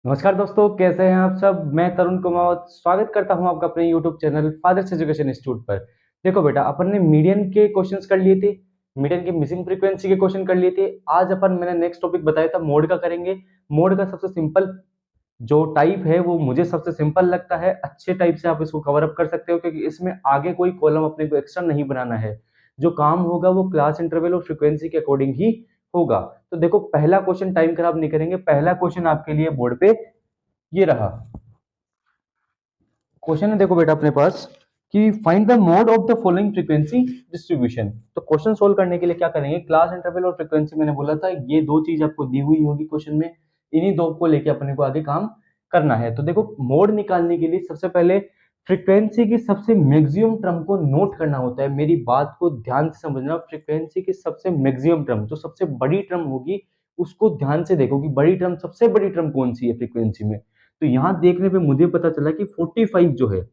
नमस्कार दोस्तों, कैसे हैं आप सब। मैं तरुण कुमावत स्वागत करता हूं आपका अपने YouTube channel Father's Education Institute पर। देखो बेटा, अपन ने मीडियन के क्वेश्चंस कर लिए थे, मीडियन की मिसिंग फ्रीक्वेंसी के क्वेश्चन कर लिए थे। आज अपन मैंने नेक्स्ट टॉपिक बताया था मोड का करेंगे। मोड का सबसे सिंपल जो टाइप है वो मुझे सबसे सिंपल लगता है। अच्छे टाइप से आप इसको कवर अप कर सकते हो क्योंकि इसमें आगे कोई कॉलम अपने को एक्स्ट्रा नहीं बनाना है। जो काम होगा वो क्लास इंटरवल और फ्रीक्वेंसी के अकॉर्डिंग ही होगा। तो देखो, पहला क्वेश्चन टाइम खराब नहीं करेंगे। पहला क्वेश्चन आपके लिए बोर्ड पे ये रहा। क्वेश्चन है देखो बेटा अपने पास कि find the mode of the following frequency distribution. तो क्वेश्चन सोल्व करने के लिए क्या करेंगे, क्लास इंटरवल और फ्रीक्वेंसी मैंने बोला था ये दो चीज आपको दी हुई होगी क्वेश्चन में। इन्हीं दो को लेके अपने को आगे काम करना है। तो देखो, मोड निकालने के लिए सबसे पहले फ्रीक्वेंसी की सबसे मैक्सिमम टर्म को नोट करना होता है। मेरी बात को ध्यान से समझना। फ्रीक्वेंसी की सबसे मैक्सिमम टर्म जो सबसे बड़ी टर्म होगी उसको ध्यान से देखो कि बड़ी टर्म, सबसे बड़ी टर्म कौन सी है फ्रीक्वेंसी में। तो यहां देखने पे मुझे पता चला कि 45 जो है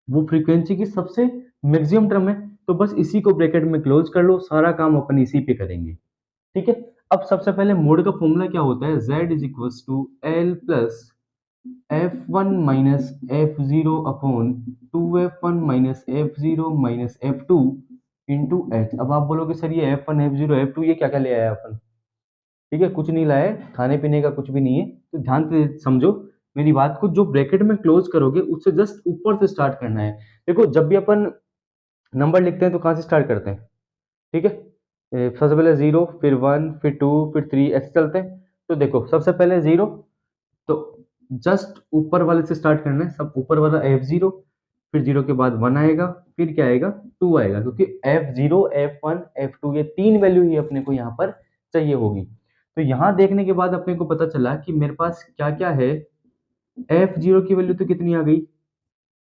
वो फ्रीक्वेंसी की सबसे मैक्सिमम टर्म है। तो बस इसी को ब्रैकेट में क्लोज कर लो, सारा काम अपन इसी पे करेंगे। ठीक है। अब सबसे पहले मोड का फॉर्मूला क्या होता है, z is equal to L plus F one minus F zero upon two F one minus F zero minus F two into H. अब आप बोलोगे सर ये F one F zero F two ये क्या क्या ले आया अपन। ठीक है, कुछ नहीं लाए, खाने पीने का कुछ भी नहीं है। तो ध्यान से समझो मेरी बात को। जो ब्रैकेट में क्लोज करोगे उससे जस्ट ऊपर से स्टार्ट करना है। देखो, जब भी अपन नंबर लिखते हैं तो कहाँ से स्टार्ट करते हैं। ठीक है। सबसे पहले जीरो, फिर वन, फिर टू, फिर थ्री, ऐसे चलते हैं। तो देखो, सबसे पहले जीरो, तो जस्ट ऊपर वाले से स्टार्ट करना है। सब ऊपर वाला एफ जीरो, फिर जीरो के बाद वन आएगा, फिर क्या आएगा, टू आएगा। क्योंकि F zero, F one, F two ये तीन वैल्यू ही अपने को यहाँ पर चाहिए होगी। तो यहाँ देखने के बाद अपने को पता चला कि मेरे पास क्या क्या है। एफ जीरो की वैल्यू तो कितनी आ गई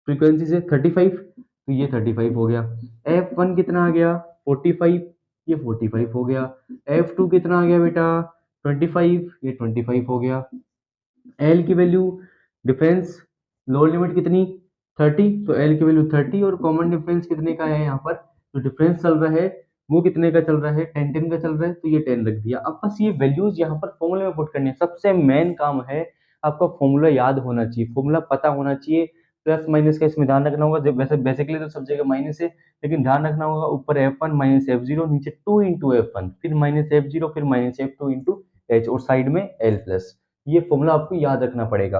फ्रीक्वेंसी से, 35। तो ये 35 हो गया। एफ वन कितना आ गया, 45। ये 45 हो गया। एफ टू कितना आ गया बेटा, 25। ये 25 हो गया। एल की वैल्यू, डिफरेंस लोअर लिमिट कितनी, 30। तो एल की वैल्यू 30 और कॉमन डिफरेंस कितने का है यहाँ पर, जो डिफरेंस चल रहा है वो कितने का चल रहा है, 10 10 का चल रहा है। तो ये 10 रख दिया। अब बस ये वैल्यूज यहाँ पर फॉर्मूले में पुट करनी है। सबसे मेन काम है आपका फॉर्मूला याद होना चाहिए, फॉर्मूला पता होना चाहिए। प्लस माइनस का इसमें ध्यान रखना होगा। वैसे बेसिकली तो सब जगह माइनस है, लेकिन ध्यान रखना होगा ऊपर F one minus F zero, नीचे टू इंटू एफ वन, फिर माइनस एफ जीरो, फिर minus F two into H, और साइड में एल प्लस। ये फॉर्मूला आपको याद रखना पड़ेगा।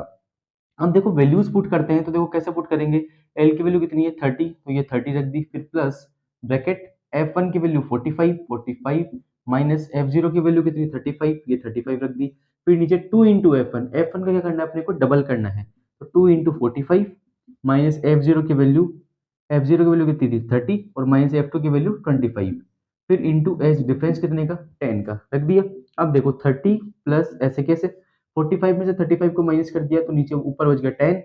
अब देखो वैल्यूज पुट करते हैं तो देखो कैसे पुट करेंगे। एल की वैल्यू कितनी है, 30, तो ये 30 रख दी। फिर प्लस ब्रैकेट एफ वन की वैल्यू 45, 45 माइनस एफ जीरो की वैल्यू कितनी, 35, ये 35 रख दी। फिर नीचे two into F one, F one का क्या करना है अपने को, डबल करना है। तो two into 45 minus F zero की वैल्यू, एफ जीरो की वैल्यू कितनी थी, 30, और माइनस एफ टू की वैल्यू 25। फिर इंटू एच, डिफरेंस कितने का, 10 का रख दिया। अब देखो 30 प्लस ऐसे कैसे, 45 में से 35 को माइनस कर दिया तो नीचे ऊपर बच गया 10,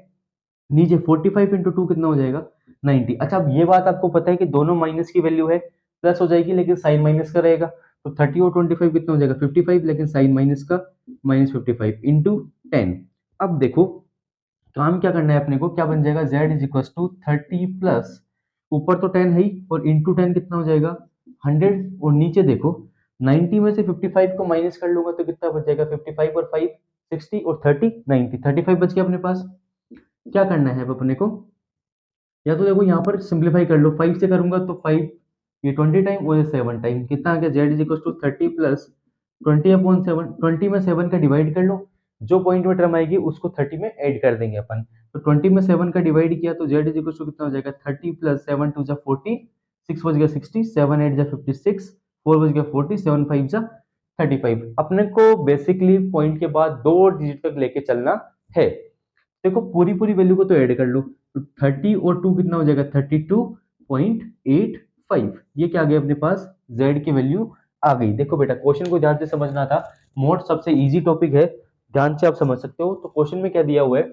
नीचे 45 इंटू टू कितना हो जाएगा, 90। अच्छा, अब ये बात आपको पता है कि दोनों माइनस की वैल्यू है, प्लस हो जाएगी लेकिन साइन माइनस का रहेगा। तो 30 और 25 कितना हो जाएगा, 55, लेकिन साइन माइनस का, माइनस 55 इंटू 10। अब देखो काम क्या करना है अपने को, क्या बन जाएगा, z is equal to 30 plus, ऊपर तो 10 है ही, और इंटू 10 कितना हो जाएगा, 100। और नीचे देखो 90 में से 55 को माइनस कर लूंगा तो कितना बच जाएगा, 55 और 5 60, और 30 90, 35 बच गया अपने पास। क्या करना है अब अपने को, या तो देखो यहाँ पर सिंप्लीफाई कर लो। 5 से करूंगा तो 5, ये 20 टाइम और ये 7 टाइम, कितना आ गया, z is equal to 30 plus 20 upon 7। 20 में 7 का डिवाइड कर लो, जो पॉइंट में टर्म आएगी उसको 30 में ऐड कर देंगे अपन। तो 20 में 7 का डिवाइड किया तो z इज इक्वल टू कितना हो जाएगा, 30 प्लस 7 टू जा 40, 6 बज गया 60, 7 8 जा 56, 4 बज गया 40, 7 5 जा 35। अपने को बेसिकली पॉइंट के बाद दो डिजिट तक लेके चलना है। देखो पूरी पूरी वैल्यू को तो ऐड कर लो। तो 30 और 2 कितना हो जाएगा, 32.85। ये क्या आ गया अपने पास, z की वैल्यू आ गई। देखो बेटा, क्वेश्चन को ध्यान से समझना था। मोड सबसे इजी टॉपिक है, ध्यान से आप समझ सकते हो। तो क्वेश्चन में क्या दिया हुआ है,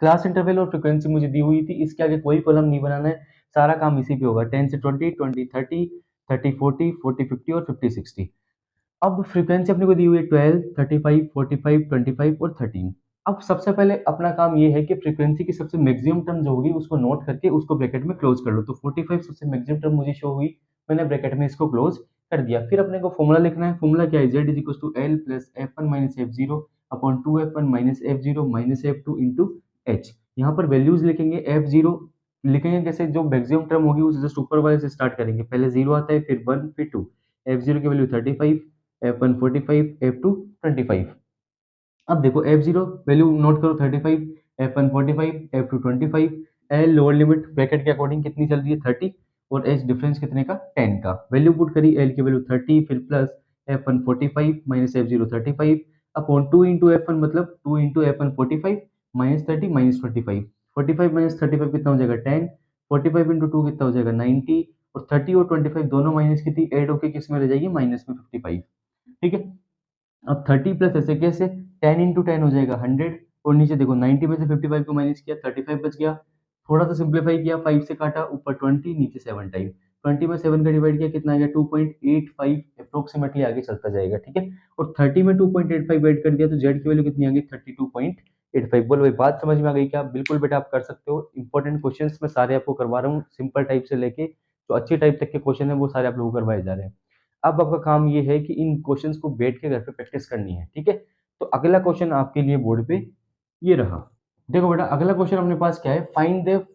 क्लास इंटरवल और फ्रीक्वेंसी मुझे दी हुई थी, इसके आगे कोई कॉलम नहीं बनाना है, सारा काम इसी पे होगा। 10 से 20, 20 30, 30 40, 40 50 और 50 60। अब फ्रीक्वेंसी अपने को दी हुई है 12, 35, 45, 25 और 13। अब सबसे पहले अपना काम ये है कि फ्रीक्वेंसी की सबसे मैक्सिमम टर्म जो होगी उसको नोट करके उसको ब्रैकेट में क्लोज कर लो। तो 45 सबसे मैक्सिमम टर्म मुझे शो हुई, मैंने ब्रैकेट में इसको क्लोज कर दिया। फिर अपने को फॉर्मूला लिखना है। फॉर्मूला क्या है, z is equal to L plus F one minus F zero. Upon 2f1 minus f0 minus f2 into h। यहाँ पर वैल्यूज लिखेंगे, f0 लिखेंगे कैसे, जो मैक्सिमम टर्म होगी उसे जस्ट ऊपर वाले से स्टार्ट करेंगे, पहले 0 आता है फिर 1 फिर 2, f0 की वैल्यू 35, f1 45, f2 25। अब देखो f0 वैल्यू नोट करो 35, f1 45, f2 25, L lower limit bracket के अकॉर्डिंग कितनी चल रही है 30, और h डिफरेंस कितने का 10 का, वैल्यू पुट करी एल की वैल्यू 30 फिर plus f1 45 minus f0 35 upon 2 into f1 मतलब 2 into f1 45 minus 30 minus 25, 45 minus 35 कितना हो जाएगा 10, 45 इंटू 2 कितना हो जाएगा 90, और 30 और 25 दोनों माइनस की थी, ऐड होकर किस में रह जाएगी माइनस में 55। ठीक है, अब 30 प्लस ऐसे कैसे, 10 इंटू 10 हो जाएगा 100, और नीचे देखो 90 में से 55 को माइनस किया 35 बच गया, थोड़ा सा सिंप्लीफाई किया 5 से काटा, ऊपर 20 नीचे 7 टाइम, 20 में 7 का डिवाइड किया कितना आ गया 2.85 अप्रोक्सीमेटली आगे चलता जाएगा। ठीक है, और 30 में 2.85 ऐड कर दिया तो जेड की वैल्यू कितनी आ गई 32.85। बोलो भाई बात समझ में आ गई क्या? बिल्कुल बेटा आप कर सकते हो, इंपॉर्टेंट क्वेश्चंस मैं सारे आपको करवा रहा हूँ, सिंपल टाइप से लेके जो अच्छी टाइप तक के क्वेश्चन है वो सारे आप लोगों को करवाए जा रहे हैं। अब आपका काम ये है कि इन क्वेश्चंस को बैठ के घर पे प्रैक्टिस करनी है। ठीक है, तो अगला क्वेश्चन आपके लिए बोर्ड पे ये रहा। देखो बेटा अगला क्वेश्चन अपने पास क्या है, find the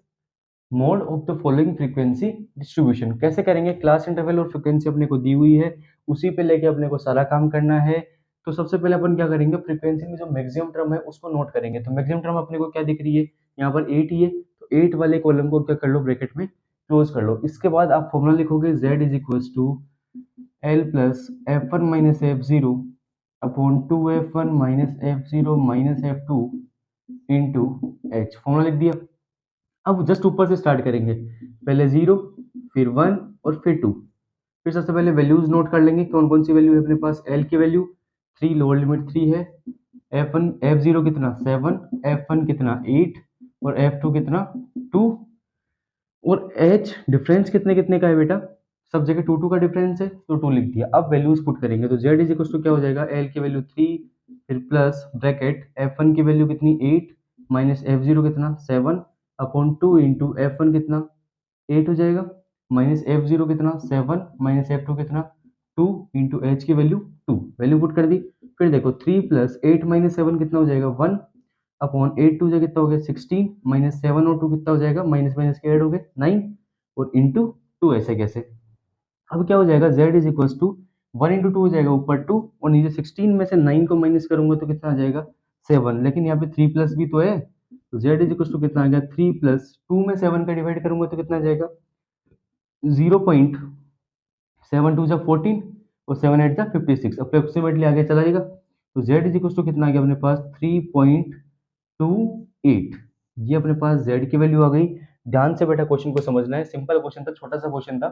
mode of the following frequency distribution. कैसे करेंगे, क्लास इंटरवल और फ्रीक्वेंसी अपने को दी हुई है, उसी पे लेके अपने को सारा काम करना है। तो सबसे पहले अपन क्या करेंगे, फ्रीक्वेंसी में जो मैक्सिमम टर्म है उसको नोट करेंगे। तो मैक्सिमम टर्म अपने को क्या दिख रही है, यहाँ पर 8 ही है, तो 8 वाले कॉलम को क्या कर लो ब्रैकेट में क्लोज कर लो। इसके बाद आप फॉर्मूला लिखोगे z is equal to L plus F one minus F zero upon 2f1 minus f0 minus f2 into H, formula लिख दिया। अब जस्ट ऊपर से स्टार्ट करेंगे, पहले 0 फिर 1 और फिर 2, फिर सबसे पहले वैल्यूज नोट कर लेंगे कौन कौन सी वैल्यू है अपने पास। एल की वैल्यू 3, लोअर लिमिट 3 है, f1 f0 कितना 7, f1 कितना 8 और f2 कितना 2, और h डिफरेंस कितने कितने का है बेटा, सब जगह 2 2 का डिफरेंस है तो 2 लिख दिया। अब वैल्यूज पुट करेंगे तो z इज इक्वल टू क्या हो जाएगा, l की वैल्यू 3 फिर प्लस ब्रैकेट f1 की वैल्यू कितनी 8 माइनस f0 कितना 7 अपॉन 2 इंटू f1 कितना 8 हो जाएगा, माइनस f0 कितना 7 माइनस f2 कितना 2 इंटू h की वैल्यू 2, वैल्यू पुट कर दी। फिर देखो 3 प्लस 8 माइनस 7 कितना हो जाएगा 1 अपॉन 8 2 कितना हो गया 16 माइनस 7 और 2 कितना हो जाएगा, माइनस माइनस के ऐड हो गए 9 और इंटू 2, ऐसे कैसे। अब क्या हो जाएगा z is equal to 1 into 2 हो जाएगा ऊपर 2 और नीचे 16 में से 9 को माइनस करूंगा तो कितना आ जाएगा 7, लेकिन यहाँ पे 3 प्लस भी तो है, तो z इज इक्वल टू कितना आ गया 3 प्लस 2 में 7 का डिवाइड करूंगा तो कितना आ जाएगा 0.7 टू जा 14 और 7 8 जा 56, अप्रोक्सीमेटली आगे चला जाएगा। तो z इज इक्वल टू कितना आ गया अपने पास 3.28, ये अपने पास z की वैल्यू आ गई। ध्यान से बेटा क्वेश्चन को समझना है, सिंपल क्वेश्चन था, छोटा सा क्वेश्चन था।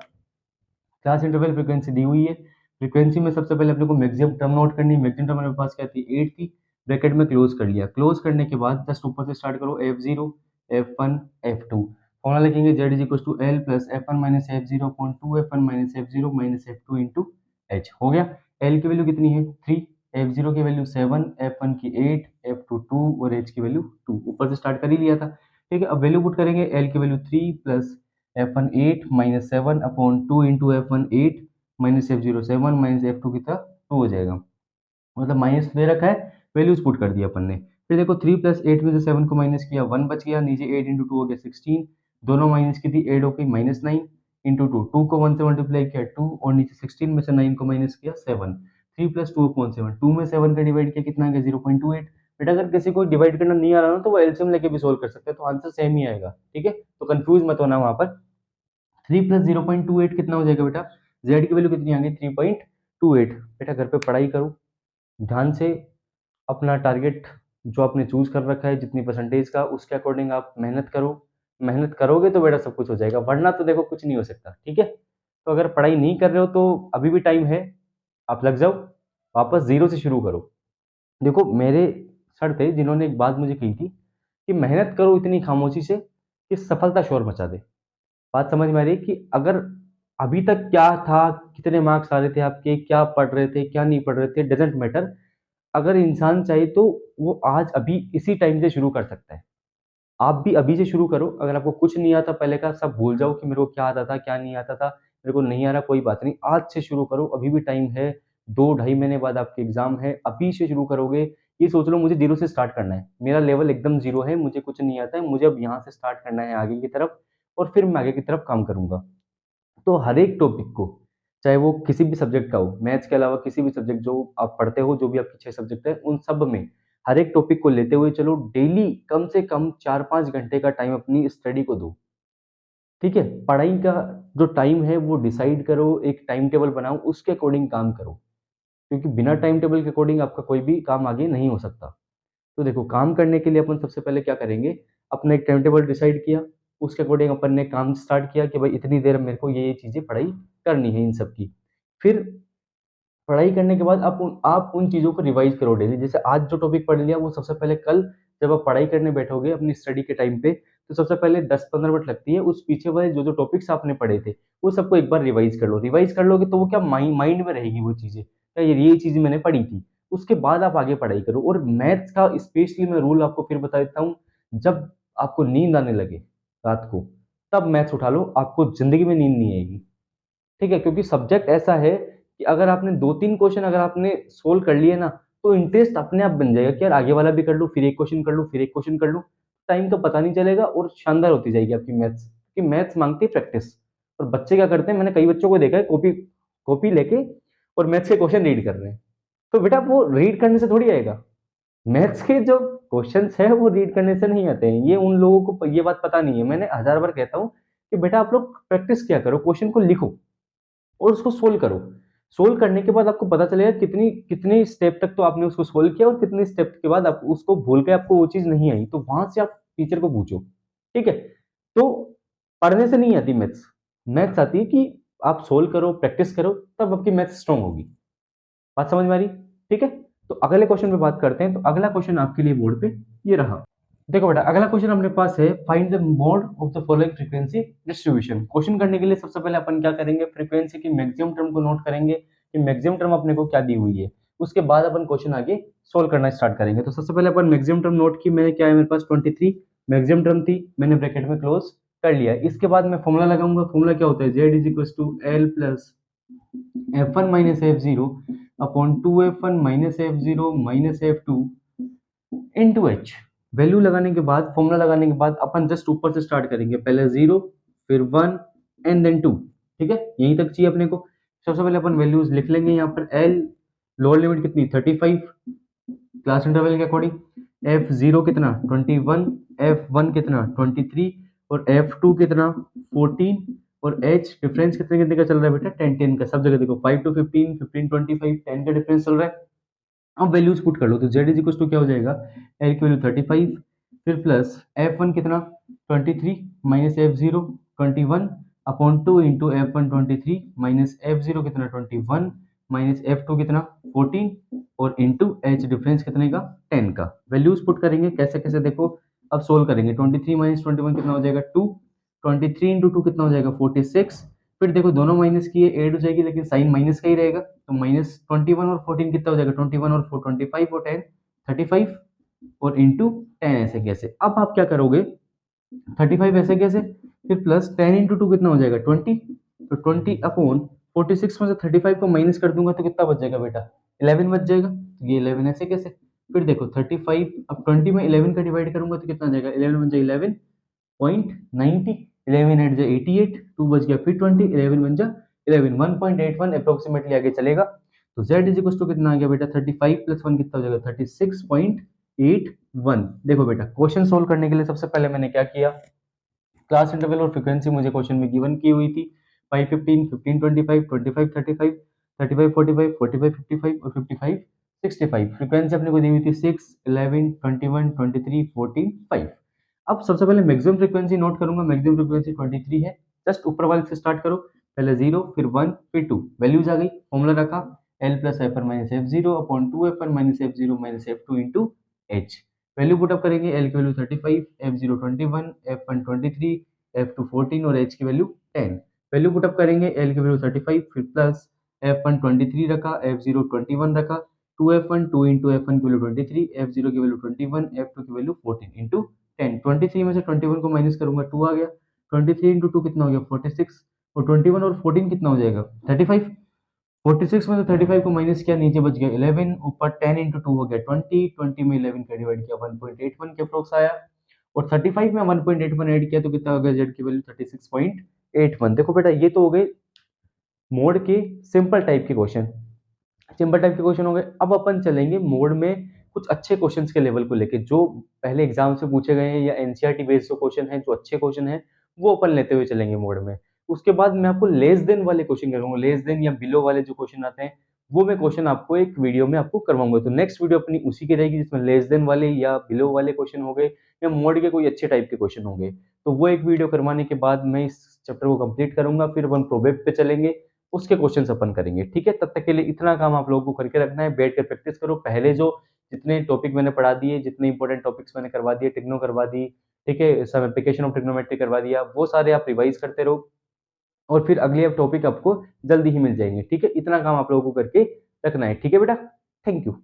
क्लास इंटरवल फ्रीक्वेंसी दी हुई है, फ्रीक्वेंसी में सबसे पहले अपने को मैक्सिमम टर्म नोट करनी है, मैक्सिमम टर्म मेरे पास क्या थी 8 थी, ब्रैकेट में क्लोज कर लिया। क्लोज करने के बाद जस्ट ऊपर से स्टार्ट करो f0 f1 f2, फॉर्मूला लिखेंगे z is equal to L plus f1 minus f0 upon 2f1 minus f0 minus f2 into h, हो गया। l की वैल्यू कितनी है 3, f0 की वैल्यू 7, f1 की 8, f2 2 और h की वैल्यू 2, ऊपर से स्टार्ट कर ही लिया था। ठीक है, अब वैल्यू पुट करेंगे, l की value 3 plus f1 8 minus 7 upon 2 into f1 8 minus f0 7 minus f2 कितना 2 हो जाएगा, मतलब माइनस दे रखा है, वैल्यूज पुट कर दिया अपन ने। फिर देखो 3 प्लस 8 में से 7 को माइनस किया 1 बच गया, नीचे 8 इंटू 2 हो गया 16, दोनों माइनस की थी ऐड हो गई माइनस 9 इंटू 2, 2 को 1 से मल्टीप्लाई किया 2 और नीचे 16 में से 9 को माइनस किया 7, 3 प्लस 2 अपॉन 7, 2 में 7 का डिवाइड किया कितना आ गया 0.28। बेटा अगर किसी को डिवाइड करना नहीं आ रहा ना तो वो एलसीएम लेके भी सोल्व कर सकते हैं, तो आंसर सेम ही आएगा। ठीक है, तो कंफ्यूज मत होना वहां पर। 3 प्लस 0.28 कितना हो जाएगा बेटा, z की वैल्यू कितनी आ गई 3.28। बेटा घर पे पढ़ाई करो ध्यान से, अपना टारगेट जो आपने चूज कर रखा है जितनी परसेंटेज का उसके अकॉर्डिंग आप मेहनत करो, मेहनत करोगे तो बेटा सब कुछ हो जाएगा, वरना तो देखो कुछ नहीं हो सकता। ठीक है, तो अगर पढ़ाई नहीं कर रहे हो तो अभी भी टाइम है, आप लग जाओ, वापस जीरो से शुरू करो। देखो मेरे सर थे जिन्होंने एक बात मुझे कही थी कि मेहनत करो इतनी खामोशी से कि सफलता शोर मचा दे। बात समझ में आ रही है कि अगर अभी तक क्या था, कितने मार्क्स आ रहे थे आपके, क्या पढ़ रहे थे क्या नहीं पढ़ रहे थे, डजेंट मैटर। अगर इंसान चाहे तो वो आज अभी इसी टाइम से शुरू कर सकता है। आप भी अभी से शुरू करो, अगर आपको कुछ नहीं आता पहले का सब भूल जाओ कि मेरे को क्या आता था क्या नहीं आता था, मेरे को नहीं आ रहा कोई बात नहीं, आज से शुरू करो, अभी भी टाइम है, 2 ढाई महीने बाद आपके एग्जाम है, अभी से शुरू करोगे ये सोच लो मुझे जीरो से स्टार्ट करना है, मेरा लेवल एकदम जीरो है, मुझे कुछ नहीं आता है, मुझे अब यहाँ से स्टार्ट करना है आगे की तरफ और फिर मैं आगे की तरफ काम करूंगा। तो हर एक टॉपिक को, चाहे वो किसी भी सब्जेक्ट का हो, मैथ्स के अलावा किसी भी सब्जेक्ट जो आप पढ़ते हो, जो भी आपके 6 सब्जेक्ट है, उन सब में हर एक टॉपिक को लेते हुए चलो डेली कम से कम 4-5 घंटे का टाइम अपनी स्टडी को दो। ठीक है? पढ़ाई का जो टाइम है वो डिसाइड करो, एक टाइम टेबल बनाओ, उसके अकॉर्डिंग काम करो। क्योंकि बिना टाइम टेबल के अकॉर्डिंग आपका कोई भी काम आगे नहीं हो सकता। तो देखो काम करने के लिए अपन सबसे पहले क्या करेंगे, अपना एक टाइम टेबल डिसाइड किया, उसके अकॉर्डिंग अपन ने काम स्टार्ट किया कि भाई इतनी देर मेरे को ये चीज़ें पढ़ाई करनी है इन सब की। फिर पढ़ाई करने के बाद आप उन चीज़ों को रिवाइज़ करो डेली। जैसे आज जो टॉपिक पढ़ लिया वो सबसे पहले कल जब आप पढ़ाई करने बैठोगे अपनी स्टडी के टाइम पे, तो सबसे पहले 10-15 मिनट लगती है, उस पीछे वाले जो-जो टॉपिक्स आपने पढ़े थे, वो सबको एक बार रिवाइज़ कर लो। रिवाइज़ कर लोगे तो वो क्या माइंड में रहेगी वो चीज़ें, क्या ये चीज़ें मैंने पढ़ी थी। उसके बाद आप आगे पढ़ाई करो और मैथ्स का स्पेशली मैं रूल आपको फिर बता देता हूँ, जब आपको नींद आने लगे रात को, तब मैथ्स उठा लो, आपको ज़िंदगी में नींद नहीं आएगी। ठीक है? क्योंकि सब्जेक्ट ऐसा है कि अगर आपने 2-3 क्वेश्चन अगर आपने सोल्व कर लिए ना, तो इंटरेस्ट अपने आप बन जाएगा कि यार आगे वाला भी कर लूँ, फिर एक क्वेश्चन कर लूँ, फिर एक क्वेश्चन कर लूँ। टाइम का पता नहीं चलेगा और शानदार होती जाएगी आपकी मैथ्स। क्योंकि मैथ्स माँगती है प्रैक्टिस। और बच्चे क्या करते हैं, मैंने कई बच्चों को देखा है कॉपी कॉपी लेके और मैथ्स के क्वेश्चन रीड कर रहे हैं। तो बेटा वो रीड करने से थोड़ी आएगा। मैथ्स के जो क्वेश्चंस हैं वो रीड करने से नहीं आते हैं। ये उन लोगों को ये बात पता नहीं है। मैंने हज़ार बार कहता हूँ कि बेटा आप लोग प्रैक्टिस किया करो, क्वेश्चन को लिखो। और उसको सोल्व करो। सोल्व करने के बाद आपको पता चलेगा कितनी कितने स्टेप तक तो आपने उसको सोल्व किया और कितने स्टेप के बाद आप उसको भूल के आपको वो चीज़ नहीं आई, तो वहाँ से आप टीचर को पूछो, ठीक है? तो पढ़ने से नहीं आती मैथ्स, मैथ्स आती है कि आप सोल्व करो, प्रैक्टिस करो, तब आपकी मैथ्स स्ट्रॉन्ग होगी। बात समझ में आ रही? ठीक है? तो अगले क्वेश्चन पे बात करते हैं, तो अगला क्वेश्चन आपके लिए बोर्ड पे ये रहा। देखो बेटा अगला क्वेश्चन अपने पास है, find the mode of the following frequency distribution. Question करने के लिए सबसे पहले अपन क्या करेंगे, फ्रीक्वेंसी की मैक्सिमम टर्म को नोट करेंगे कि मैक्सिमम टर्म अपने को क्या दी हुई है। उसके बाद अपन क्वेश्चन आगे सोल्व करना स्टार्ट करेंगे। तो सबसे पहले अपन मैक्सिमम टर्म नोट की, मैंने क्या है मेरे पास 23 मैक्सिमम टर्म थी, मैंने ब्रैकेट में क्लोज कर लिया। इसके बाद मैं फॉर्मूला लगाऊंगा। फॉर्मूला क्या होता है, Z is equal to L plus F one minus F zero upon two F one minus F zero minus F two into H. Value लगाने के बाद, फॉर्मूला लगाने के बाद अपन जस्ट ऊपर से स्टार्ट करेंगे, पहले 0 फिर 1 एंड देन 2। ठीक है, यहीं तक चाहिए अपने को। सबसे पहले अपन वैल्यूज लिख लेंगे यहाँ पर। एल लोअर लिमिट कितनी 35 क्लास इंटरवल के अकॉर्डिंग, एफ जीरो कितना 21, एफ वन कितना 23 और एफ टू कितना 14 और एच डिफरेंस कितने कितने का चल रहा है बेटा 10-10 का। सब जगह देखो 5 to 15, 15-25, 10 का डिफरेंस चल रहा है। अब वैल्यूज पुट कर लो, तो जेड इज इक्वल टू क्या हो जाएगा, एल की वैल्यू 35 फिर प्लस एफ वन कितना 23 minus F zero 21 upon 2 into F one 23 minus F zero कितना 21 माइनस एफ टू कितना 14 और इंटू एच डिफरेंस कितने का 10 का। वैल्यूज पुट करेंगे कैसे कैसे देखो, अब सोल्व करेंगे। 23 माइनस 21 कितना हो जाएगा 2, 23 इंटू 2 कितना हो जाएगा 46। फिर देखो दोनों माइनस की है ऐड हो जाएगी, लेकिन साइन माइनस का ही रहेगा, तो माइनस 21 और 14 कितना हो जाएगा 21 और 4 25 और 10 35 और इंटू 10 ऐसे कैसे। अब आप क्या करोगे, 35 ऐसे कैसे, फिर प्लस 10 इंटू टू कितना हो जाएगा 20, तो 20 अपॉन 46 में से 35 को माइनस कर दूंगा तो कितना बच जाएगा बेटा 11 बच जाएगा। तो ये 11 ऐसे कैसे। फिर देखो 35 अब 20 में 11 का डिवाइड करूंगा तो कितना आ जाएगा 11 बन जाएगा 11.90, 11 एट जा 88, 2 बच गया फिर 20, 11 बन जा 11, 1.81 अप्रोक्सीमेटली आगे चलेगा। तो z इज इक्वल टू कितना आ गया बेटा 35 प्लस 1 कितना हो जाएगा 36.81। देखो बेटा क्वेश्चन सोल्व करने के लिए सबसे पहले मैंने क्या किया, क्लास इंटरवल और फ्रीक्वेंसी मुझे क्वेश्चन में गिवन की हुई थी, 5 15 15 25 25 35 35 45 45 55 और 55 65। फ्रीक्वेंसी अपने को दी हुई थी 6 11 21 23 14 5। अब सबसे पहले मैक्सिमम फ्रीक्वेंसी नोट करूंगा, मैक्सिमम फ्रीक्वेंसी 23 है। जस्ट ऊपर वाले से स्टार्ट करो, पहले 0 फिर 1 फिर 2, वैल्यूज आ गई, फॉर्मूला रखा L plus F one minus F zero upon 2 F one minus F zero minus F two into H. Value put up करेंगे, एल की value 35, F zero 21, F one 23, F two 14 और H की value 10। Value put up करेंगे, L की value 35 फिर plus F one 23 रखा, F zero 21 रखा, 2f1 2 into F one की वैल्यू 23, एफ जीरो की वैल्यू 21, एफ टू की वैल्यू 14 इंटू 10। 23 में से 21 को माइनस करूंगा 2 आ गया, 23 इंटू टू कितना हो गया 46 और 21 और 14 कितना हो जाएगा 35। 46 में तो 35 को माइनस किया, नीचे बच गया 11, ऊपर 10 इंटू टू हो गया 20, 20 में 11 का डिवाइड किया 1.81 के अप्रोक्स आया, और 35 में 1.81 ऐड किया तो कितना हो गया, जेड की वैल्यू 36.81। देखो बेटा ये तो हो गए मोड के सिंपल टाइप के क्वेश्चन, सिंपल टाइप के क्वेश्चन हो गए। अब अपन चलेंगे मोड में कुछ अच्छे क्वेश्चंस के लेवल को लेके, जो पहले एग्जाम से पूछे गए हैं या एनसीईआरटी बेस्ड जो क्वेश्चन है, जो अच्छे क्वेश्चन है वो अपन लेते हुए चलेंगे मोड में। उसके बाद मैं आपको लेस देन वाले क्वेश्चन करूंगा, लेस देन या बिलो वाले जो क्वेश्चन आते हैं वो मैं क्वेश्चन आपको एक वीडियो में आपको करवाऊंगा। तो नेक्स्ट वीडियो अपनी उसी की रहेगी जिसमें लेस देन वाले या बिलो वाले क्वेश्चन हो गए या मोड के कोई अच्छे टाइप के क्वेश्चन होंगे। तो वो एक वीडियो करवाने के बाद मैं इस चैप्टर को कंप्लीट करूंगा, फिर अपन प्रोबेब पे चलेंगे, उसके क्वेश्चंस अपन करेंगे। ठीक है, तब तक के लिए इतना काम आप लोगों को करके रखना है, बैठ कर प्रैक्टिस करो। पहले जो जितने टॉपिक मैंने पढ़ा दिए, जितने इंपॉर्टेंट टॉपिक्स मैंने करवा दिए, टिग्नो करवा दी, ठीक है, सब एप्लीकेशन ऑफ ट्रिग्नोमेट्री करवा दिया, वो सारे आप रिवाइज करते रहो और फिर अगले अब टॉपिक आपको जल्दी ही मिल जाएंगे। ठीक है, इतना काम आप लोगों को करके रखना है। ठीक है बेटा, थैंक यू।